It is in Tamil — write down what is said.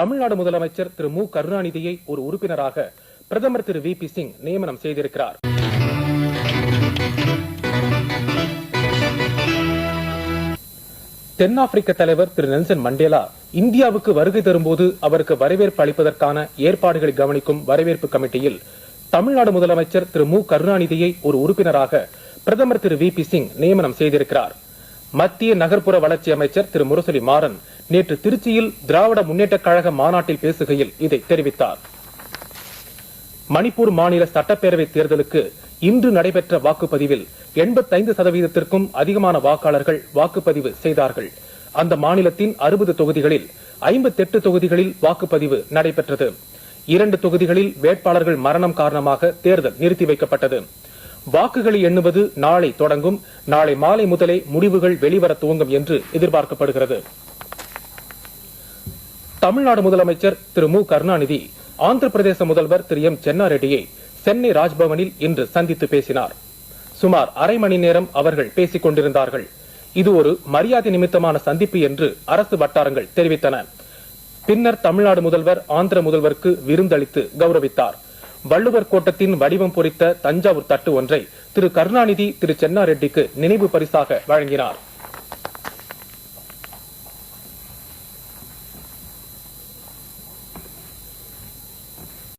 தமிழ்நாடு முதலமைச்சர் திரு மு கருணாநிதியை ஒரு உறுப்பினராக பிரதமர் திரு வி பி சிங் நியமனம் செய்திருக்கிறார். தென்னாப்பிரிக்க தலைவர் திரு நெல்சன் மண்டேலா இந்தியாவுக்கு வருகை தரும்போது அவருக்கு வரவேற்பு அளிப்பதற்கான ஏற்பாடுகளை கவனிக்கும் வரவேற்பு கமிட்டியில் தமிழ்நாடு முதலமைச்சர் திரு மு கருணாநிதியை ஒரு உறுப்பினராக பிரதமர் திரு வி பி சிங் நியமனம் செய்திருக்கிறார். மத்திய நகர்ப்புற வளர்ச்சி அமைச்சர் திரு முரசொலி மாறன் நேற்று திருச்சியில் திராவிட முன்னேற்றக் கழக மாநாட்டில் பேசுகையில் இதை தெரிவித்தார். மணிப்பூர் மாநில சட்டப்பேரவை தேர்தலுக்கு இன்று நடைபெற்ற வாக்குப்பதிவில் 85% அதிகமான வாக்காளர்கள் வாக்குப்பதிவு செய்தார்கள். அந்த மாநிலத்தின் 60 தொகுதிகளில் 58 தொகுதிகளில் வாக்குப்பதிவு நடைபெற்றது. 2 தொகுதிகளில் வேட்பாளர்கள் மரணம் காரணமாக தேர்தல் நிறுத்தி வைக்கப்பட்டது. வாக்குகளை எண்ணுவது நாளை தொடங்கும். நாளை மாலை முதலே முடிவுகள் வெளிவர துவங்கும் என்று எதிர்பார்க்கப்படுகிறது. தமிழ்நாடு முதலமைச்சர் திரு மு கருணாநிதி ஆந்திர பிரதேச முதல்வர் திரு எம் சென்னாரெட்டியை சென்னை ராஜ்பவனில் இன்று சந்தித்து பேசினார். சுமார் அரை மணி நேரம் அவர்கள் பேசிக் கொண்டிருந்தார்கள். இது ஒரு மரியாதை நிமித்தமான சந்திப்பு என்று அரசு வட்டாரங்கள் தெரிவித்தன. பின்னர் தமிழ்நாடு முதல்வர் ஆந்திர முதல்வருக்கு விருந்தளித்து கௌரவித்தார். வள்ளுவர் கோட்டத்தின் வடிவம் பொறித்த தஞ்சாவூர் தட்டு ஒன்றை திரு கருணாநிதி திரு சென்னாரெட்டிக்கு நினைவு பரிசாக வழங்கினார்.